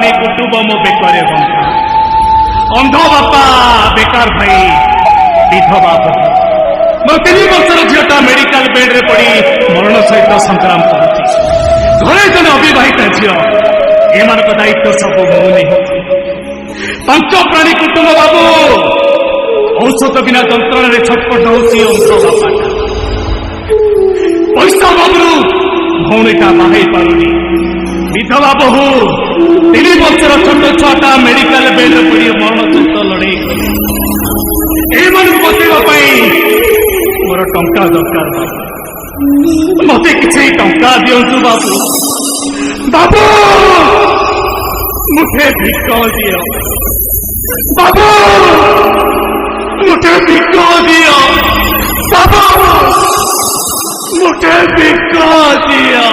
प्राणी कुटुंब मो बेकर अंध बापा बेकार भाई विधवा मो 3 वर्षर झीटा मेडिकल बेड रे पड़ी मरण सहित संग्राम कर घरे जन अविवाहिता झील एमान दायित्व सब मुझे 5 प्राणी कुटुंब बाबू औषध बिना जंत्रण छटपट होती अंध बापा पैसा बाबू भौणीटा बाहई पारुनी विधवा बहु 3 वर्षर छोट छुआटा मेडिकल बेड पड़ी मरण सहित लड़े मोर टंका दरकार मत किसी टंका दिंतु बाबू बाबू मुठे भिक दियो बाबू मुठे भिक दियो बाबू मुठे भिक दियो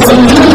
Thank you.